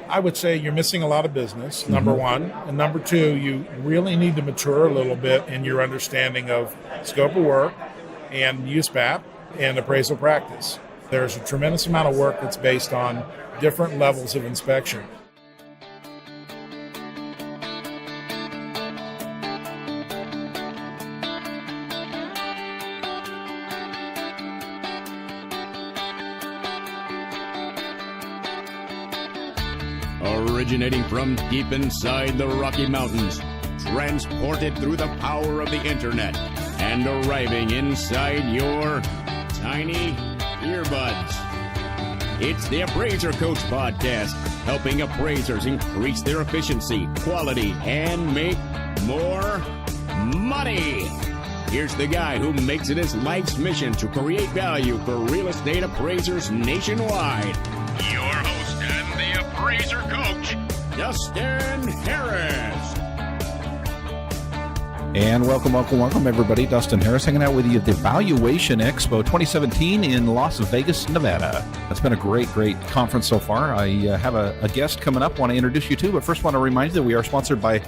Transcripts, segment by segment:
I would say you're missing a lot of business, number one. And number two, you really need to mature a little bit in your understanding of scope of work and USPAP and appraisal practice. There's a tremendous amount of work that's based on different levels of inspection. Originating from deep inside the Rocky Mountains, transported through the power of the internet, and arriving inside your tiny earbuds. It's the Appraiser Coach Podcast, helping appraisers increase their efficiency, quality, and make more money. Here's the guy who makes it his life's mission to create value for real estate appraisers nationwide. Your host and the Appraiser Coach, Dustin Harris. And welcome, everybody. Dustin Harris hanging out with you at the Valuation Expo 2017 in Las Vegas, Nevada. It's been a great conference so far. I have a guest coming up I want to introduce you to, but first want to remind you that we are sponsored by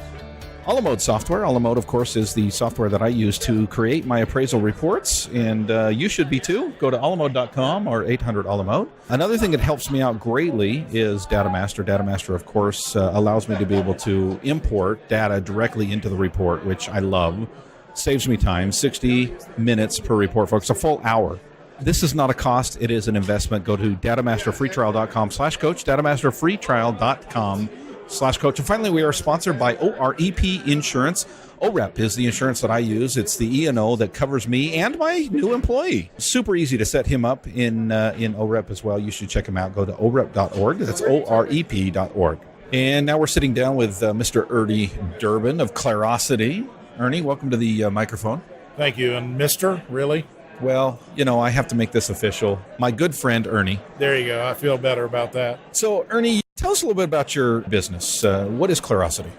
Alamode software. Alamode, of course, is the software that I use to create my appraisal reports, and you should be too. Go to alamode.com or 800-ALAMODE. Another thing that helps me out greatly is DataMaster. DataMaster, of course, allows me to be able to import data directly into the report, which I love. Saves me time, 60 minutes per report, folks, a full hour. This is not a cost, it is an investment. Go to datamasterfreetrial.com/coach, datamasterfreetrial.com/coach. And finally, we are sponsored by OREP Insurance. OREP is the insurance that I use. It's the E&O that covers me and my new employee. Super easy to set him up in OREP as well. You should check him out. Go to orep.org. That's OREP.org. And now we're sitting down with Mr. Ernie Durbin of Clarosity. Ernie, welcome to the microphone. Thank you. And Mr., really? Well, I have to make this official. My good friend, Ernie. There you go. I feel better about that. So, Ernie, tell us a little bit about your business. What is Clarosity?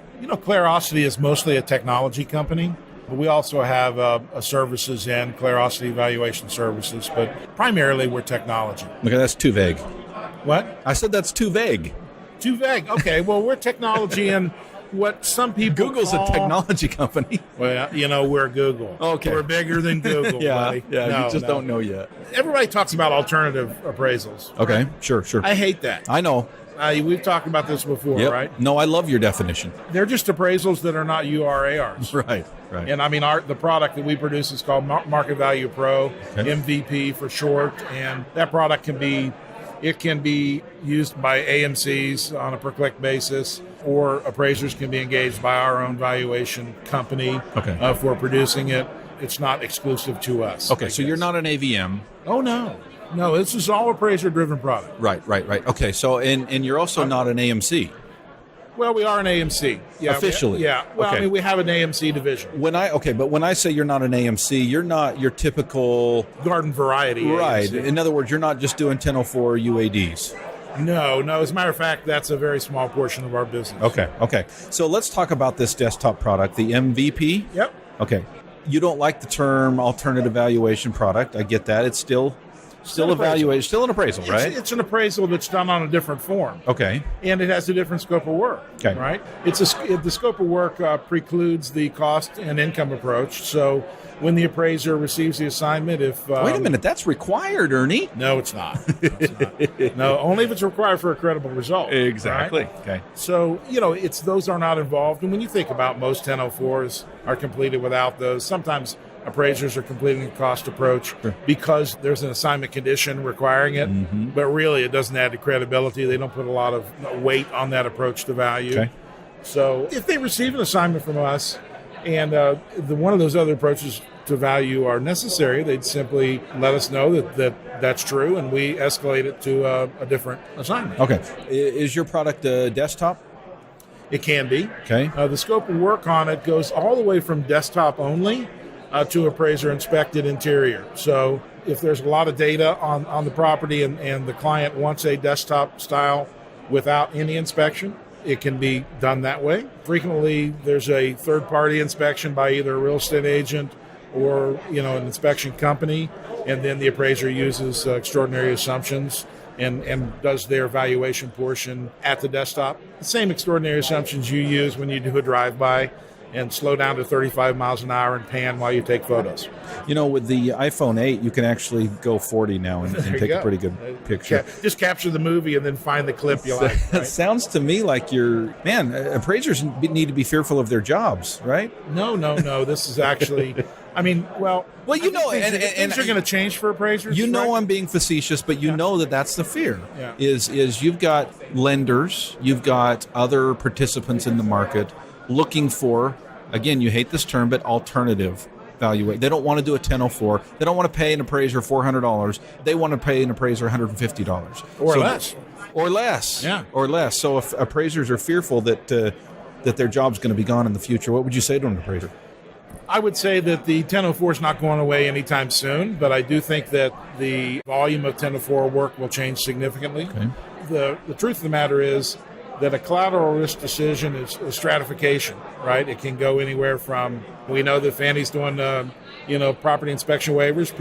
Clarosity is mostly a technology company, but we also have services in Clarosity Valuation Services, but primarily we're technology. Okay, that's too vague. What? I said that's too vague. Too vague. Okay, well, we're technology and what some people Google's call... a technology company. Well, we're Google. Okay. We're bigger than Google, buddy. Yeah, you just don't know yet. Everybody talks about alternative appraisals. Okay, sure. I hate that. I know. We've talked about this before, Yep. right? No, I love your definition. They're just appraisals that are not URARs. Right. And the product that we produce is called Market Value Pro, okay. MVP for short, and that product can be used by AMCs on a per-click basis, or appraisers can be engaged by our own valuation company for producing it. It's not exclusive to us. Okay, so you're not an AVM. Oh, no. No, this is all appraiser-driven product. Right. Okay, so and you're also not an AMC. Well, we are an AMC. Yeah, officially. Well, we have an AMC division. When I say you're not an AMC, you're not your typical garden variety. Right. AMC. In other words, you're not just doing 1004 UADs. No. As a matter of fact, that's a very small portion of our business. Okay. So let's talk about this desktop product, the MVP. Yep. Okay. You don't like the term alternative valuation product. I get that. It's still evaluation, still an appraisal, right? It's an appraisal that's done on a different form. Okay. And it has a different scope of work. Okay. Right? The scope of work precludes the cost and income approach. So when the appraiser receives the assignment, wait a minute, that's required, Ernie. No, it's not. No, only if it's required for a credible result. Exactly. Right? Okay. So, those are not involved. And when you think about most 1004s are completed without those, sometimes appraisers are completing a cost approach because there's an assignment condition requiring it, but really it doesn't add to credibility. They don't put a lot of weight on that approach to value. Okay. So if they receive an assignment from us and one of those other approaches to value are necessary, they'd simply let us know that's true, and we escalate it to a different assignment. Okay. Is your product a desktop? It can be. Okay. The scope of work on it goes all the way from desktop only to appraiser inspected interior. So if there's a lot of data on the property and the client wants a desktop style without any inspection, it can be done that way. Frequently, there's a third-party inspection by either a real estate agent or an inspection company, and then the appraiser uses extraordinary assumptions and does their valuation portion at the desktop. The same extraordinary assumptions you use when you do a drive-by, and slow down to 35 miles an hour and pan while you take photos. With the iPhone 8, you can actually go 40 now and take a pretty good picture. Just capture the movie and then find the clip you like. It sounds to me like appraisers need to be fearful of their jobs, right? No. This is actually, things are going to change for appraisers. I'm being facetious, but know that's the fear. Yeah. Is you've got lenders, you've got other participants in the market looking for, again, you hate this term, but alternative valuation. They don't want to do a 1004. They don't want to pay an appraiser $400. They want to pay an appraiser $150 or less. Yeah, or less. So if appraisers are fearful that their job's going to be gone in the future, what would you say to an appraiser? I would say that the 1004 is not going away anytime soon, but I do think that the volume of 1004 work will change significantly. Okay. The truth of the matter is that a collateral risk decision is a stratification, right? It can go anywhere from, we know that Fannie's doing, property inspection waivers,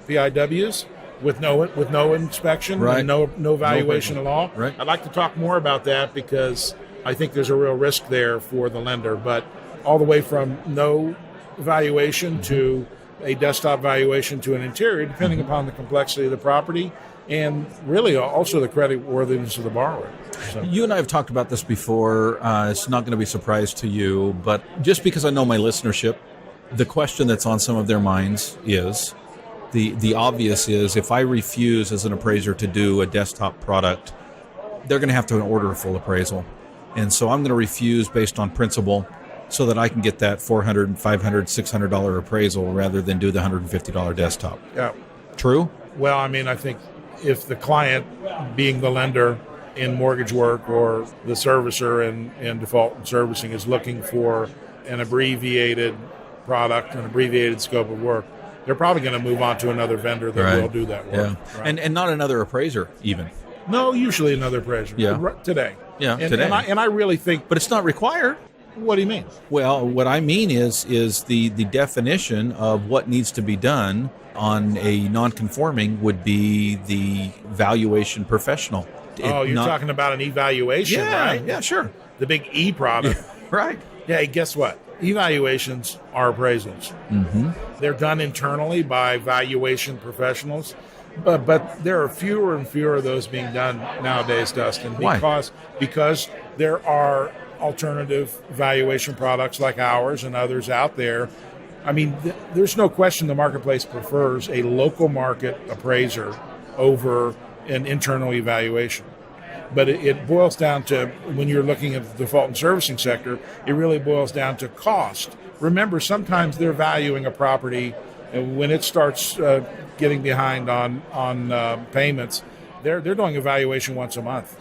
PIWs, with no inspection, right, and no valuation at all. Right. I'd like to talk more about that because I think there's a real risk there for the lender, but all the way from no valuation to a desktop valuation to an interior, depending upon the complexity of the property and really also the credit worthiness of the borrower. So. You and I have talked about this before. It's not going to be a surprise to you, but just because I know my listenership, the question that's on some of their minds is, the obvious is, if I refuse as an appraiser to do a desktop product, they're going to have to order a full appraisal. And so I'm going to refuse based on principle so that I can get that $400, $500, $600 appraisal rather than do the $150 desktop. Yeah. True? Well, I think if the client, being the lender in mortgage work or the servicer in default and servicing, is looking for an abbreviated product, an abbreviated scope of work, they're probably going to move on to another vendor that will do that work. Yeah. Right. And not another appraiser even. No, usually another appraiser. Yeah. Today. Yeah, today. And I really think... But it's not required. What do you mean? Well, what I mean is the definition of what needs to be done on a non-conforming would be the valuation professional. You're talking about an evaluation, right? Yeah, sure. The big E product. Right. Yeah, guess what? Evaluations are appraisals. Mm-hmm. They're done internally by valuation professionals, but there are fewer and fewer of those being done nowadays, Dustin. Why? Because there are alternative valuation products like ours and others out there. There's no question the marketplace prefers a local market appraiser over an internal evaluation. But it boils down to, when you're looking at the default and servicing sector, it really boils down to cost. Remember, sometimes they're valuing a property, and when it starts getting behind on payments, they're doing a valuation once a month.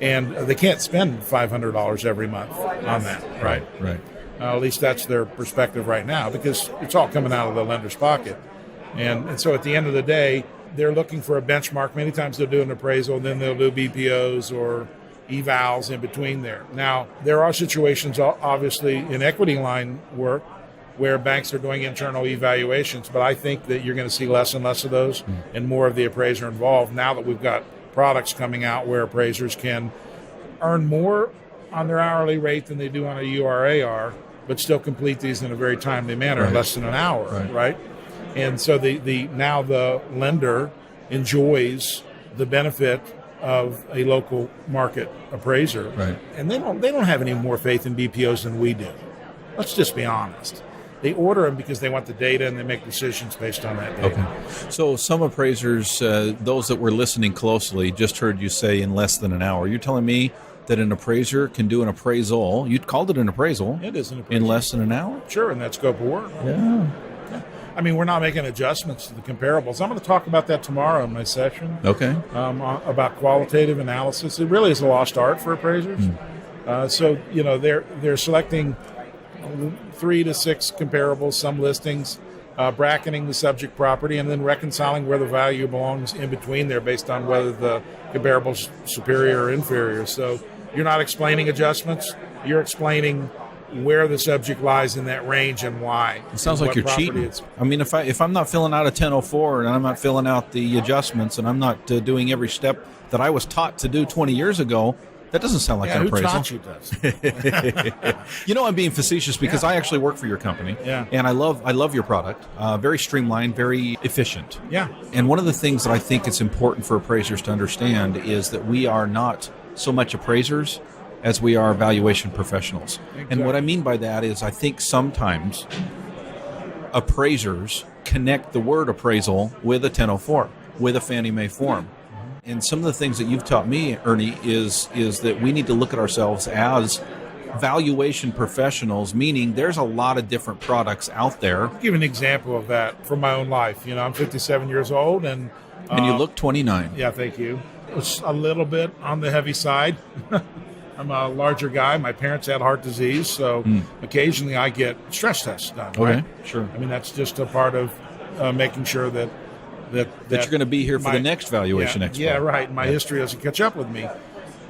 And they can't spend $500 every month on that, right? Right. At least that's their perspective right now, because it's all coming out of the lender's pocket. And so at the end of the day, they're looking for a benchmark. Many times they'll do an appraisal, and then they'll do BPOs or evals in between there. Now, there are situations, obviously, in equity line work where banks are doing internal evaluations, but I think that you're going to see less and less of those and more of the appraiser involved now that we've got products coming out where appraisers can earn more on their hourly rate than they do on a URAR, but still complete these in a very timely manner, in less than an hour, right? And so now the lender enjoys the benefit of a local market appraiser, right? And they don't have any more faith in BPOs than we do. Let's just be honest. They order them because they want the data, and they make decisions based on that data. Okay. So some appraisers, those that were listening closely, just heard you say in less than an hour. You're telling me that an appraiser can do an appraisal. You called it an appraisal. It is an appraisal. In less than an hour? Sure, in that scope of work. Yeah. We're not making adjustments to the comparables. I'm going to talk about that tomorrow in my session. Okay. About qualitative analysis. It really is a lost art for appraisers. So they're selecting 3 to 6 comparables, some listings, bracketing the subject property, and then reconciling where the value belongs in between there based on whether the comparable's superior or inferior. So you're not explaining adjustments. You're explaining where the subject lies in that range and why. It sounds and like what you're property cheating. it's- I mean, if I'm not filling out a 1004 and I'm not filling out the adjustments and I'm not doing every step that I was taught to do 20 years ago, that doesn't sound like Yeah, an who appraisal. taught you this? You know, I'm being facetious because I actually work for your company, Yeah. and I love your product. Very streamlined, very efficient. Yeah. And one of the things that I think it's important for appraisers to understand is that we are not so much appraisers as we are valuation professionals. And what I mean by that is I think sometimes appraisers connect the word appraisal with a 1004, with a Fannie Mae form. And some of the things that you've taught me, Ernie, is that we need to look at ourselves as valuation professionals, meaning there's a lot of different products out there. I'll give an example of that from my own life. You know, I'm 57 years old, and You look 29. yeah, thank you. It's a little bit on the heavy side. I'm a larger guy. My parents had heart disease, so occasionally I get stress tests done. Okay, right? sure. I mean, that's just a part of making sure that That you're going to be here for the my- next valuation expo. Yeah, right. My history doesn't catch up with me.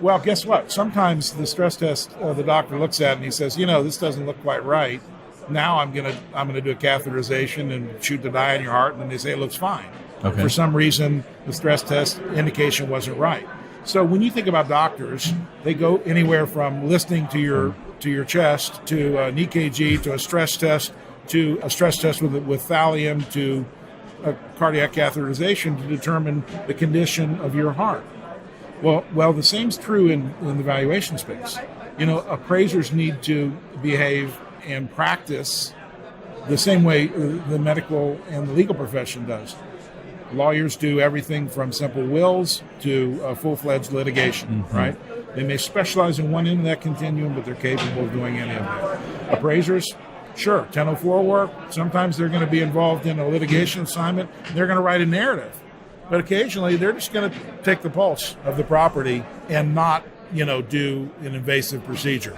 Well, guess what? Sometimes the stress test, the doctor looks at it and he says, this doesn't look quite right. Now I'm gonna do a catheterization and shoot the dye in your heart, and then they say it looks fine. Okay. For some reason, the stress test indication wasn't right. So when you think about doctors, they go anywhere from listening to your chest to an EKG to a stress test with thallium to a cardiac catheterization to determine the condition of your heart. Well, the same's true in the valuation space. Appraisers need to behave and practice the same way the medical and the legal profession does. Lawyers do everything from simple wills to full-fledged litigation, right? They may specialize in one end of that continuum, but they're capable of doing any of that. Appraisers, sure, 1004 work. Sometimes they're going to be involved in a litigation assignment. They're going to write a narrative. But occasionally they're just going to take the pulse of the property and not, do an invasive procedure,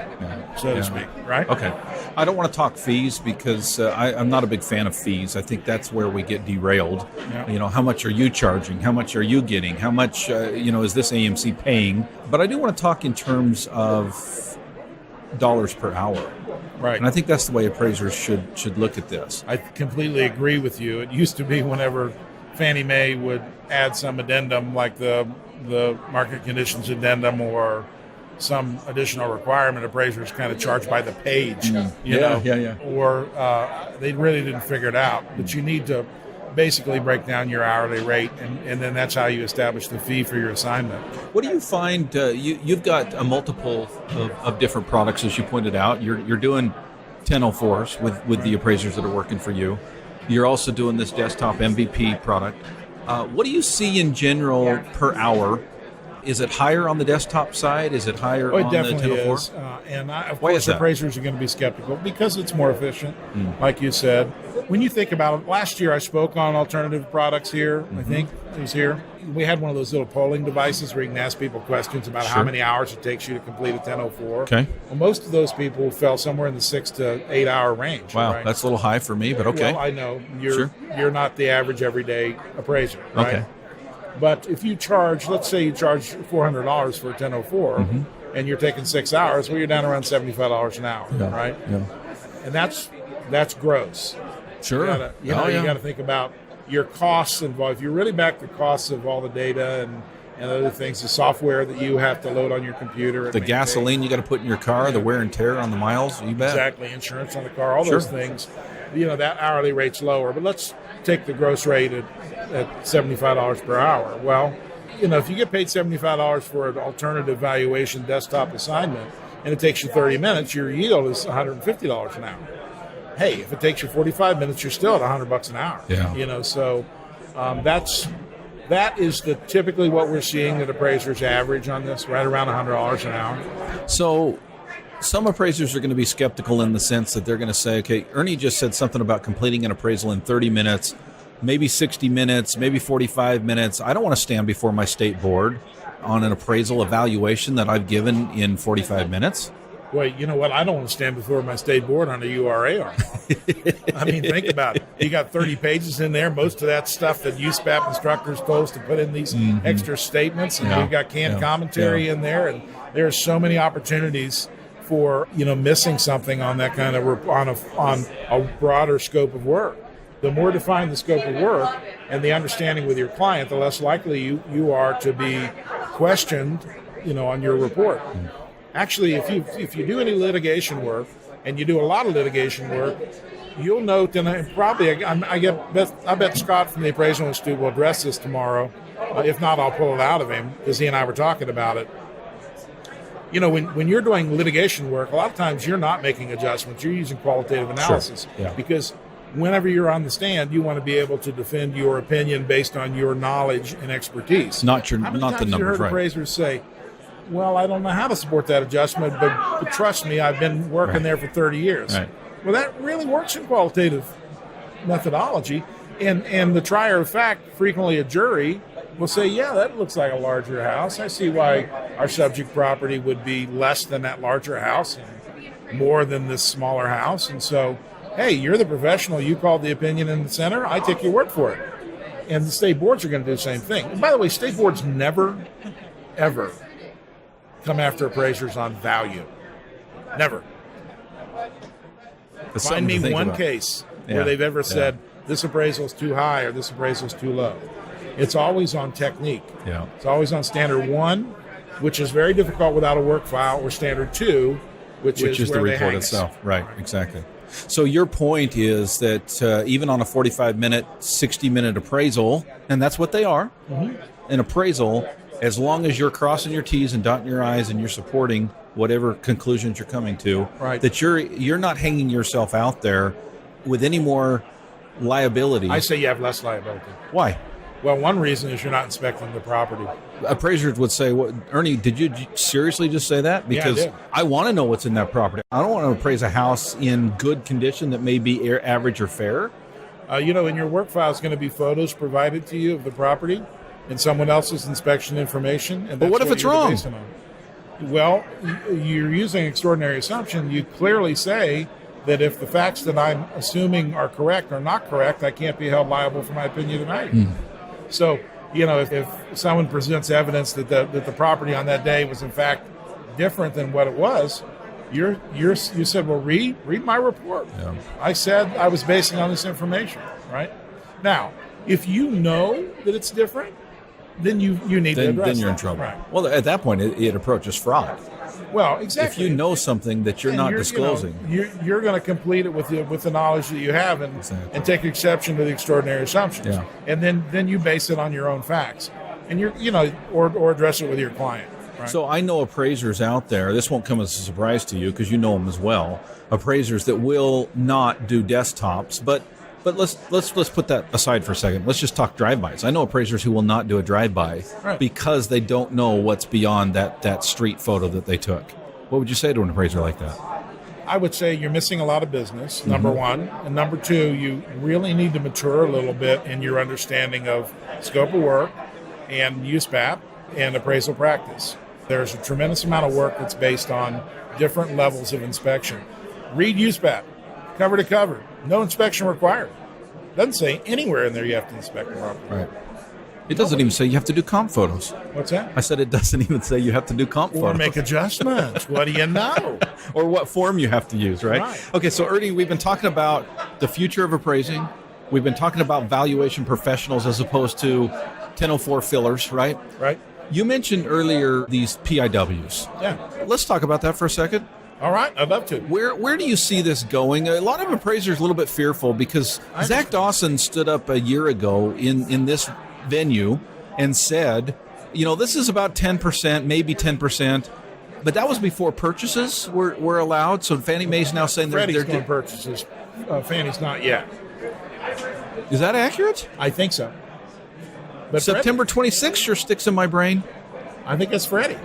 so to speak, right? Okay. I don't want to talk fees because I'm not a big fan of fees. I think that's where we get derailed. Yeah. How much are you charging? How much are you getting? How much, is this AMC paying? But I do want to talk in terms of dollars per hour. Right. And I think that's the way appraisers should look at this. I completely agree with you. It used to be whenever Fannie Mae would add some addendum like the market conditions addendum or some additional requirement, appraisers kind of charged by the page, Yeah. or they really didn't figure it out. But you need to basically break down your hourly rate, and then that's how you establish the fee for your assignment. What do you find? You've got a multiple of different products, as you pointed out. You're doing 1004s with the appraisers that are working for you. You're also doing this desktop MVP product. What do you see in general per hour? Is it higher on the desktop side? Is it higher on the 1004? It definitely is. Of Why course, is that? appraisers are going to be skeptical because it's more efficient, like you said. When you think about it, last year I spoke on alternative products here. I think it was here. We had one of those little polling devices where you can ask people questions about how Sure. many hours it takes you to complete a 1004. Okay. Well, most of those people fell somewhere in the 6 to 8 hour range. Wow, right? that's a little high for me, but okay. Well, I know Sure. you're not the average everyday appraiser, right? Okay. But if you charge, let's say you charge $400 for a 1004, and you're taking 6 hours, well, you're down around $75 an hour, right? Yeah. And that's gross. Sure. You got to think about your costs involved. If you really back the costs of all the data and other things, the software that you have to load on your computer, and The maintain. gasoline you got to put in your car, the wear and tear on the miles, you bet. Exactly, insurance on the car, all Sure. those things. That hourly rate's lower. But let's take the gross rate at $75 per hour. Well, if you get paid $75 for an alternative valuation desktop assignment and it takes you 30 minutes, your yield is $150 an hour. Hey, if it takes you 45 minutes, you're still at $100 an hour. Yeah. So that is typically what we're seeing that appraisers average on this, right around $100 an hour. So some appraisers are going to be skeptical in the sense that they're going to say, okay, Ernie just said something about completing an appraisal in 30 minutes, maybe 60 minutes, maybe 45 minutes. I don't want to stand before my state board on an appraisal evaluation that I've given in 45 minutes. Well, you know what? I don't want to stand before my state board on a URA. I mean, think about it. You got 30 pages in there. Most of that stuff that USPAP instructors told us to put in these extra statements, and we've got canned commentary in there, and there are so many opportunities for missing something on that kind of on a broader scope of work. The more defined the scope of work and the understanding with your client, the less likely you are to be questioned, on your report. Actually, if you do any litigation work, and you do a lot of litigation work, you'll note, and I bet Scott from the Appraisal Institute will address this tomorrow. If not, I'll pull it out of him because he and I were talking about it. When you're doing litigation work, a lot of times you're not making adjustments. You're using qualitative analysis. Sure. Yeah. Because whenever you're on the stand, you want to be able to defend your opinion based on your knowledge and expertise. Not the How many numbers, times you heard right? appraisers say, well, I don't know how to support that adjustment, but trust me, I've been working there for 30 years. Right. Well, that really works in qualitative methodology. And the trier of fact, frequently a jury, will say, yeah, that looks like a larger house. I see why our subject property would be less than that larger house and more than this smaller house. And so, hey, you're the professional. You called the opinion in the center. I take your word for it. And the state boards are going to do the same thing. And by the way, state boards never, ever come after appraisers on value. Never. Find me one case where they've ever said, this appraisal is too high or this appraisal is too low. It's always on technique. Yeah. It's always on standard 1, which is very difficult without a work file, or standard 2, which is the where they report hang itself. Right, exactly. So your point is that even on a 45-minute, 60-minute appraisal, and that's what they are, an appraisal, as long as you're crossing your T's and dotting your I's and you're supporting whatever conclusions you're coming to, that you're not hanging yourself out there with any more liability. I say you have less liability. Why? Well, one reason is you're not inspecting the property. Appraisers would say, well, Ernie, did you seriously just say that? Because I did. I want to know what's in that property. I don't want to appraise a house in good condition that may be average or fair. In your work file is going to be photos provided to you of the property and someone else's inspection information. And but what if it's wrong? Well, you're using extraordinary assumption. You clearly say that if the facts that I'm assuming are correct or not correct, I can't be held liable for my opinion tonight. So, if someone presents evidence that the property on that day was in fact different than what it was, you said, well, read my report. Yeah. I said I was basing on this information, right? Now, if you know that it's different, then you need to address Then you're in that. trouble. Right. Well, at that point, it approaches fraud. Well, exactly. If you know something that you're not disclosing, you're going to complete it with the knowledge that you have, and take exception to the extraordinary assumptions. Yeah. And then you base it on your own facts, and or address it with your client. Right? So I know appraisers out there. This won't come as a surprise to you because you know them as well. Appraisers that will not do desktops, but let's put that aside for a second. Let's just talk drive-bys. I know appraisers who will not do a drive-by because they don't know what's beyond that street photo that they took. What would you say to an appraiser like that? I would say you're missing a lot of business, number one. And number two, you really need to mature a little bit in your understanding of scope of work and USPAP and appraisal practice. There's a tremendous amount of work that's based on different levels of inspection. Read USPAP, cover to cover. No inspection required. Doesn't say anywhere in there you have to inspect the property. Right. It doesn't even say you have to do comp photos. What's that? I said it doesn't even say you have to do comp photos. Or make adjustments. What do you know? Or what form you have to use, right? Okay, so Ernie, we've been talking about the future of appraising. We've been talking about valuation professionals as opposed to 1004 fillers, right? Right. You mentioned earlier these PIWs. Yeah. Let's talk about that for a second. All right, I'd love to. Where do you see this going? A lot of appraisers are a little bit fearful because Zach Dawson stood up a year ago in this venue and said, this is about 10%, maybe 10%, but that was before purchases were allowed. So Fannie Mae's now saying they're doing doing purchases. Fannie's not yet. Is that accurate? I think so. But September 26th sure sticks in my brain. I think it's Freddie.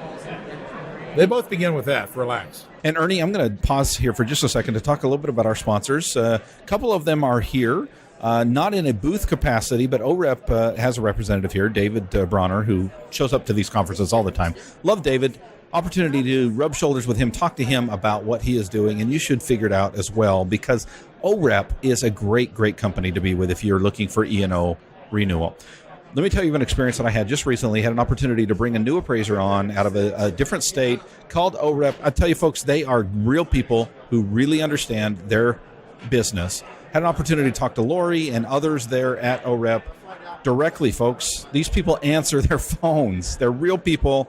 They both begin with F. Relax. And Ernie, I'm going to pause here for just a second to talk a little bit about our sponsors. A couple of them are here, not in a booth capacity, but OREP has a representative here, David Bronner, who shows up to these conferences all the time. Love David. Opportunity to rub shoulders with him, talk to him about what he is doing, and you should figure it out as well because OREP is a great, great company to be with if you're looking for E&O renewal. Let me tell you of an experience that I had just recently. Had an opportunity to bring a new appraiser on out of a different state called OREP. I tell you, folks, they are real people who really understand their business. Had an opportunity to talk to Lori and others there at OREP directly, folks. These people answer their phones. They're real people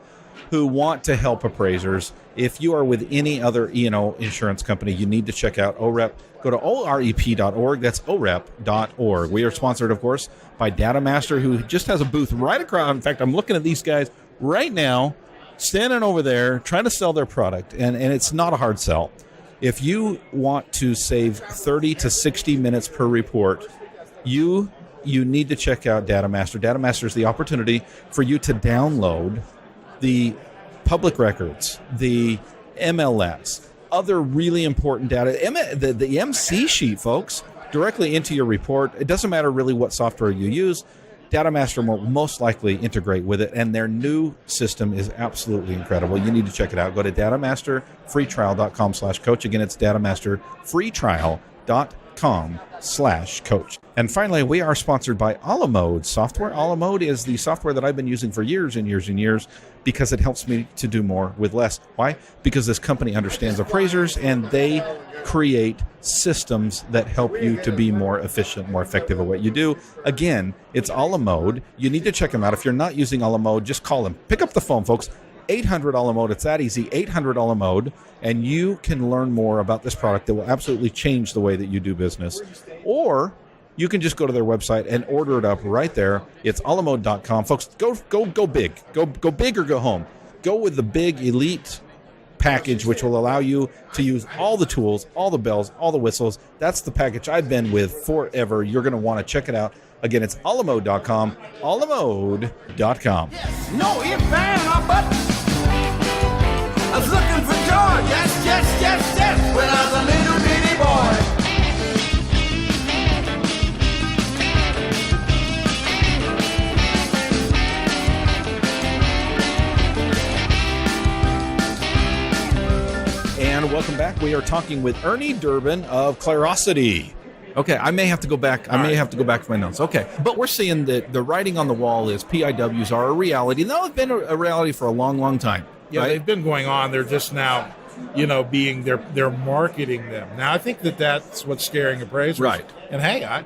who want to help appraisers. If you are with any other E&O insurance company, you need to check out OREP. Go to orep.org. That's orep.org. We are sponsored, of course, by DataMaster, who just has a booth right across. In fact, I'm looking at these guys right now, standing over there, trying to sell their product, and it's not a hard sell. If you want to save 30 to 60 minutes per report, you need to check out DataMaster. DataMaster is the opportunity for you to download the public records, the MLS, other really important data, the MC sheet, folks, directly into your report. It doesn't matter really what software you use. DataMaster will most likely integrate with it, and their new system is absolutely incredible. You need to check it out. Go to datamasterfreetrial.com/coach. Again, it's datamasterfreetrial.com/coach. And finally, we are sponsored by Alamode software. Alamode is the software that I've been using for years and years and years because it helps me to do more with less. Why? Because this company understands appraisers, and they create systems that help you to be more efficient, more effective at what you do. Again, it's Alamode. You need to check them out. If you're not using Alamode, just call them. Pick up the phone, folks. 800 Alamode. It's that easy. 800 Alamode, and you can learn more about this product that will absolutely change the way that you do business. Or you can just go to their website and order it up right there. It's alamode.com. Folks, go big. Go big or go home. Go with the big elite package, which will allow you to use all the tools, all the bells, all the whistles. That's the package I've been with forever. You're going to want to check it out. Again, it's alamode.com. Alamode.com. No, if I but I was looking for George. Yes, when I was a little bitty boy. And welcome back. We are talking with Ernie Durbin of Clarosity. Okay, I may have to go back. I may have to go back to my notes. Okay, but we're seeing that the writing on the wall is PIWs are a reality. They've been a reality for a long, long time. Yeah, right? they've been going on. They're just now, being they're marketing them. Now, I think that's what's scaring appraisers. Right. And hey,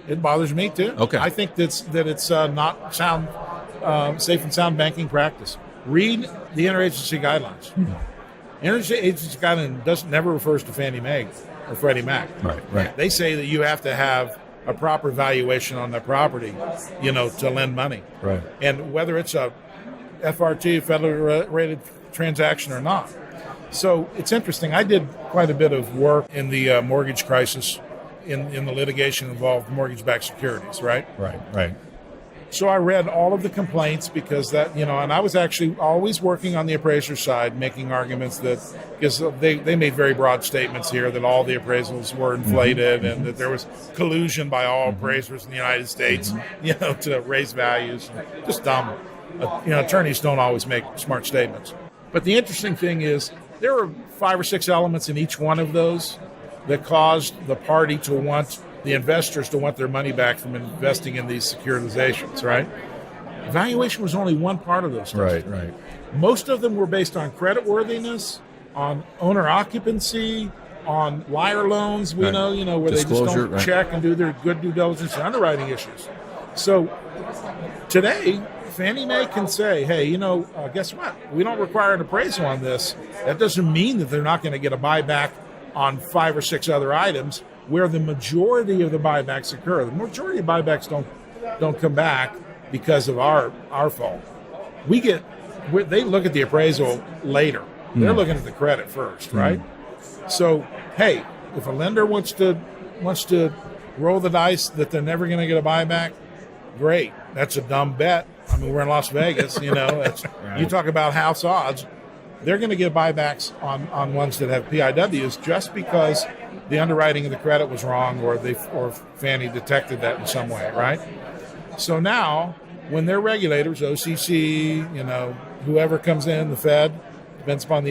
it bothers me too. Okay. I think it's not sound, safe and sound banking practice. Read the interagency guidelines. Interagency guideline never refers to Fannie Mae or Freddie Mac. Right. They say that you have to have a proper valuation on the property, to lend money. Right. And whether it's a FRT, federally rated transaction or not. So it's interesting. I did quite a bit of work in the mortgage crisis in the litigation involved mortgage-backed securities, right? Right. So I read all of the complaints because and I was actually always working on the appraiser side, making arguments because they made very broad statements here that all the appraisals were inflated and that there was collusion by all appraisers in the United States, to raise values. Just dumb. Attorneys don't always make smart statements. But the interesting thing is there were 5 or 6 elements in each one of those that caused the investors to want their money back from investing in these securitizations, right? Valuation was only one part of those things. Right. Most of them were based on creditworthiness, on owner occupancy, on liar loans, where Disclosure, they just don't check and do their good due diligence and underwriting issues. So today, Fannie Mae can say, hey, guess what? We don't require an appraisal on this. That doesn't mean that they're not going to get a buyback on 5 or 6 other items where the majority of the buybacks occur. The majority of buybacks don't come back because of our fault. They look at the appraisal later. They're looking at the credit first, right? So, hey, if a lender wants to roll the dice that they're never going to get a buyback, great. That's a dumb bet. I mean, we're in Las Vegas, You talk about house odds. They're going to get buybacks on ones that have PIWs just because the underwriting of the credit was wrong or Fannie detected that in some way, right? So now, when their regulators, OCC, whoever comes in, the Fed, depends upon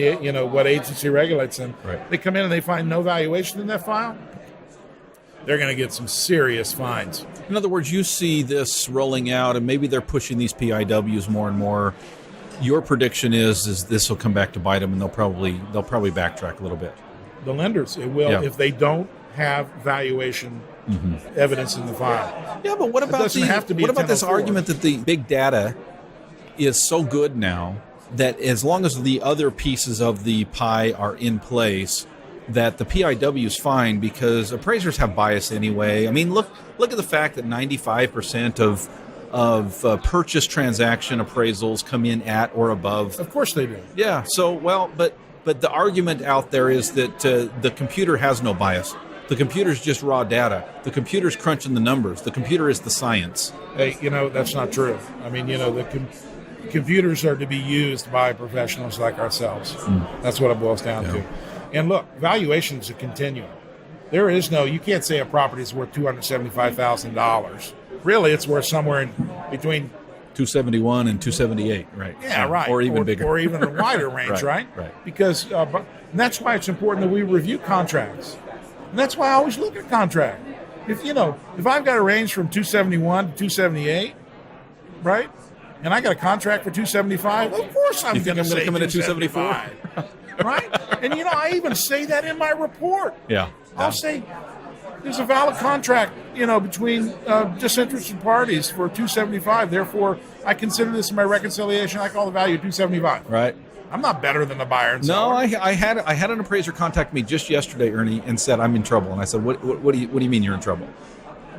what agency regulates them, right. They come in and they find no valuation in that file. they're going to get some serious fines. In other words, you see this rolling out, and maybe they're pushing these PIWs more and more. Your prediction is this will come back to bite them, and they'll probably backtrack a little bit. The lenders, it will, if they don't have valuation evidence in the file. Yeah, but what about this argument that the big data is so good now that as long as the other pieces of the pie are in place, that the PIW is fine because appraisers have bias anyway. I mean, look at the fact that 95% of purchase transaction appraisals come in at or above. Of course they do. Yeah. So, but the argument out there is that the computer has no bias. The computer's just raw data. The computer's crunching the numbers. The computer is the science. Hey, that's not true. I mean, the computers are to be used by professionals like ourselves. That's what it boils down to. And look, valuation is a continuum. You can't say a property is worth $275,000. Really, it's worth somewhere in between 271 and 278, right? Yeah, right. Or even bigger. Or even a wider range, right? Because and that's why it's important that we review contracts. And that's why I always look at contract. If I've got a range from 271 to 278, right? And I got a contract for 275, of course I'm going to come in at 274. Right? And I even say that in my report. Yeah. I'll say there's a valid contract, between disinterested parties for 275. Therefore, I consider this in my reconciliation. I call the value 275. Right. I'm not better than the buyer and seller. No, I had an appraiser contact me just yesterday, Ernie, and said I'm in trouble. And I said, what do you mean you're in trouble?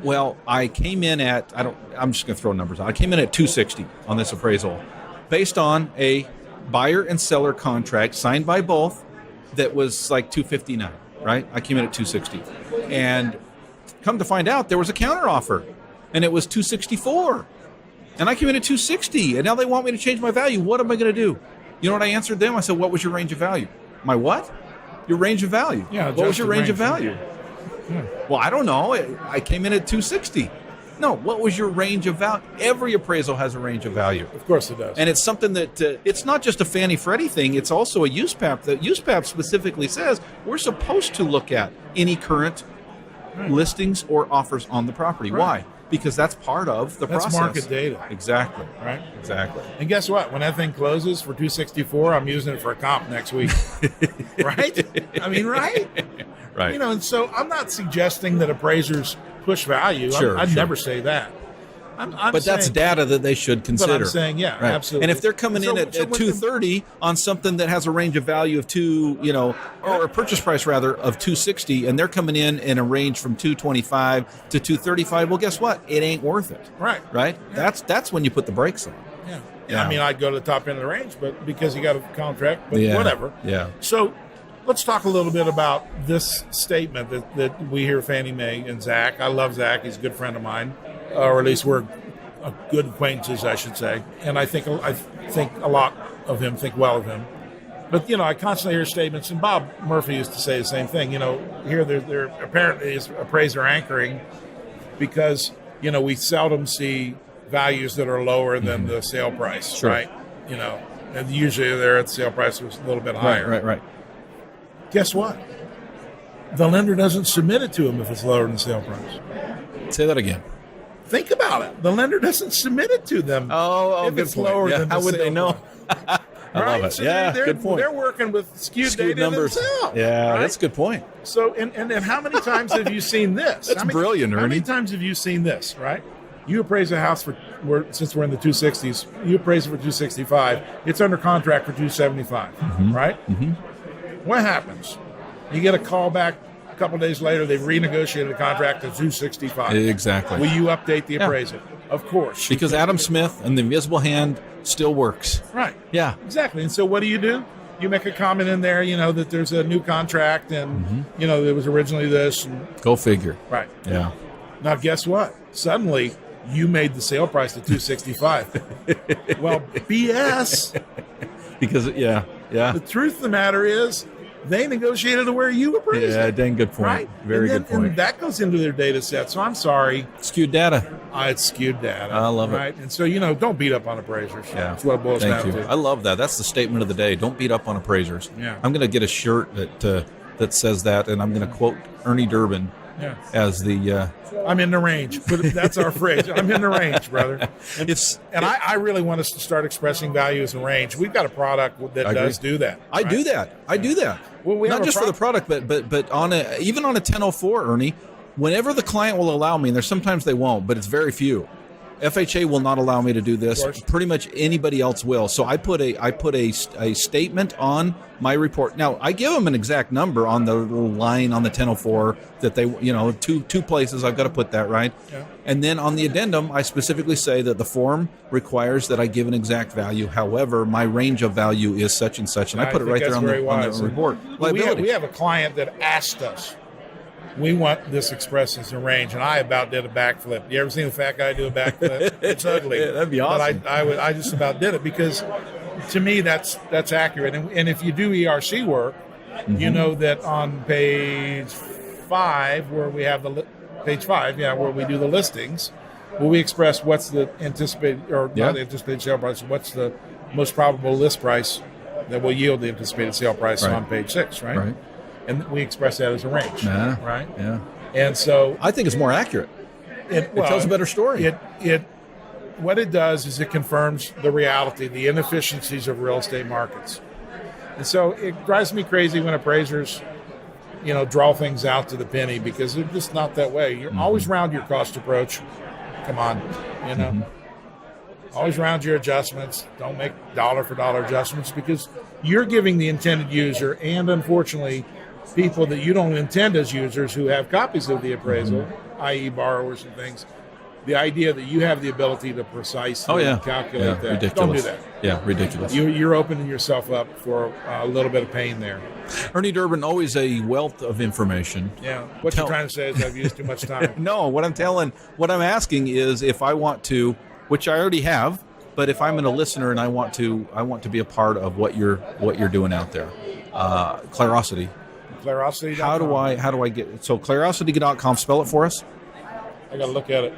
Well, I came in at I'm just going to throw numbers out. I came in at 260 on this appraisal, based on a buyer and seller contract signed by both that was like 259. Right? I came in at 260. And come to find out, there was a counter offer, and it was 264. And I came in at 260, and now they want me to change my value. What am I going to do? You know what I answered them? I said, what was your range of value? My what? Your range of value. Yeah. What was your range of value? Yeah. Well, I don't know. I came in at 260. No, what was your range of value? Every appraisal has a range of value. Of course it does. And it's something that, it's not just a Fannie Freddie thing, it's also a USPAP. The USPAP specifically says we're supposed to look at any current listings or offers on the property. Why? Because that's part of the process. That's market data. Exactly. Right? Exactly. And guess what? When that thing closes for 264, I'm using it for a comp next week. Right? I mean, right? Right. And so I'm not suggesting that appraisers push value. I'd never say that. But that's data that they should consider. But I'm saying, absolutely. And if they're coming in at 230 on something that has a range of value of or a purchase price rather of 260, and they're coming in a range from 225 to 235, well, guess what? It ain't worth it. Right. Right. Yeah. That's when you put the brakes on. Yeah. I mean, I'd go to the top end of the range, but because you got a contract, but whatever. Yeah. So let's talk a little bit about this statement that we hear Fannie Mae and Zach. I love Zach. He's a good friend of mine, or at least we're good acquaintances, I should say. And I think a lot of him, think well of him. But, I constantly hear statements, and Bob Murphy used to say the same thing. Here there apparently is appraiser anchoring because, we seldom see values that are lower than the sale price, right? And usually they're at the sale price was a little bit higher. Right. Guess what? The lender doesn't submit it to him if it's lower than sale price. Say that again. Think about it. The lender doesn't submit it to them if it's lower than the how would sale they know? price. I love it. So good point. They're working with skewed data numbers. themselves. Yeah, right? That's a good point. So, and how many times have you seen this? That's brilliant, Ernie. How many times have you seen this, right? You appraise a house since we're in the 260s, you appraise it for 265. It's under contract for 275, right? Mm-hmm. What happens? You get a call back a couple of days later, they've renegotiated the contract to 265. Exactly. Will you update the appraisal? Of course. Because Adam Smith and the invisible hand still works. Right. Yeah. Exactly. And so what do? You make a comment in there, that there's a new contract and, it was originally this. And, go figure. Right. Yeah. Now, guess what? Suddenly, you made the sale price to 265. Well, BS. Because, yeah. The truth of the matter is, they negotiated to where you appraised it. Yeah, dang good point. Right? Very good point. And that goes into their data set. So I'm sorry. Skewed data. It's skewed data. I love it. Right? And so, don't beat up on appraisers. Yeah. That's what it boils down Thank you. to. I love that. That's the statement of the day. Don't beat up on appraisers. Yeah. I'm going to get a shirt that says that, and I'm going to quote Ernie Durbin Yeah. as the I'm in the range. But that's our phrase. I'm in the range, brother. And I really want us to start expressing value as a range. We've got a product that does do that. I do that. I do that. Well, we not have a just for the product, but on even on a 1004, Ernie, whenever the client will allow me, and there's sometimes they won't, but it's very few. FHA will not allow me to do this. Pretty much anybody else will. So I put a statement on my report. Now I give them an exact number on the little line on the 1004 that they, two places I've got to put that, right. Yeah. And then on the addendum, I specifically say that the form requires that I give an exact value. However, my range of value is such and such, and I put it right there on the report. We have a client that asked us, we want this expressed as a range, and I about did a backflip. You ever seen the fat guy do a backflip? It's ugly. Yeah, that'd be awesome. But I just about did it because, to me, that's accurate. And if you do ERC work, you know that on page 5, where we have page 5, where we do the listings, where we express what's the anticipated not the anticipated sale price, what's the most probable list price that will yield the anticipated sale price on page 6, right? Right. And we express that as a range, right? Yeah. And so I think it's more accurate. It tells a better story. What it does is it confirms the reality, the inefficiencies of real estate markets. And so it drives me crazy when appraisers, draw things out to the penny, because they're just not that way. You're always round your cost approach. Come on, Always round your adjustments. Don't make dollar for dollar adjustments, because you're giving the intended user, and unfortunately people that you don't intend as users who have copies of the appraisal, i.e. borrowers and things, the idea that you have the ability to precisely calculate that. Ridiculous. Don't do that. Yeah, ridiculous. You're opening yourself up for a little bit of pain there. Ernie Durbin, always a wealth of information. Yeah. What you're trying to say is I've used too much time. No, what I'm asking is, if I want to, which I already have, but if I'm a listener and I want to be a part of what you're doing out there. Clarosity. Clarosity.com. How do I get it? So clarosity.com, spell it for us. I got to look at it.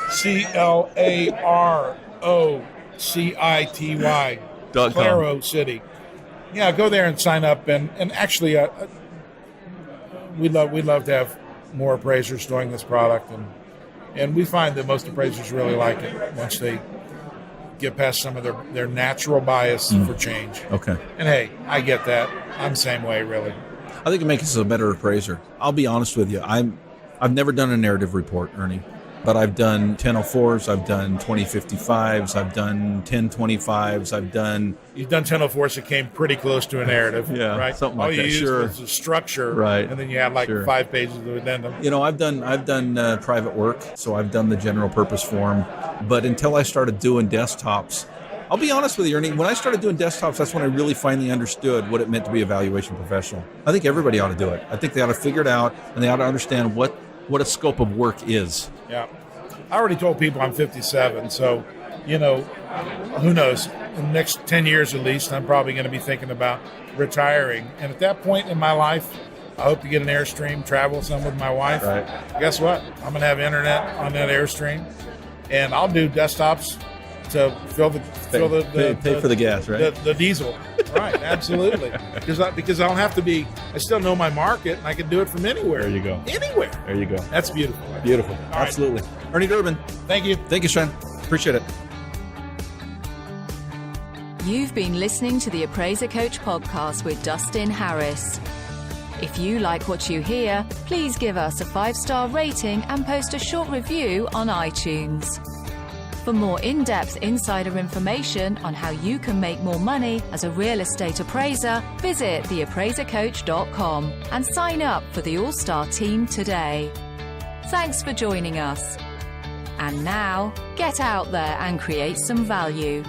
CLAROCITY. Claro City. Yeah, go there and sign up. And actually, we'd love to have more appraisers doing this product. And we find that most appraisers really like it once they get past some of their natural bias for change. Okay. And hey, I get that. I'm the same way, really. I think it makes us a better appraiser. I'll be honest with you. I've never done a narrative report, Ernie, but I've done 1004s, I've done 2055s, I've done 1025s, You've done 1004s that came pretty close to a narrative, right? Something like that. All you used was a structure, right? And then you had 5 pages of addendum. I've done private work, so I've done the general purpose form, but until I started doing desktops, I'll be honest with you, Ernie, when I started doing desktops, that's when I really finally understood what it meant to be a valuation professional. I think everybody ought to do it. I think they ought to figure it out, and they ought to understand what a scope of work is. Yeah. I already told people I'm 57, so, who knows? In the next 10 years at least, I'm probably going to be thinking about retiring. And at that point in my life, I hope to get an Airstream, travel some with my wife. Right. Guess what? I'm going to have internet on that Airstream, and I'll do desktops to pay for the gas, right? The diesel, right? Absolutely, because I don't have to be. I still know my market, and I can do it from anywhere. There you go. Anywhere. There you go. That's beautiful. Beautiful. All absolutely. Right. Ernie Durbin. Thank you. Thank you, Sean. Appreciate it. You've been listening to the Appraiser Coach podcast with Dustin Harris. If you like what you hear, please give us a 5-star rating and post a short review on iTunes. For more in-depth insider information on how you can make more money as a real estate appraiser, visit theappraisercoach.com and sign up for the All-Star team today. Thanks for joining us. And now, get out there and create some value.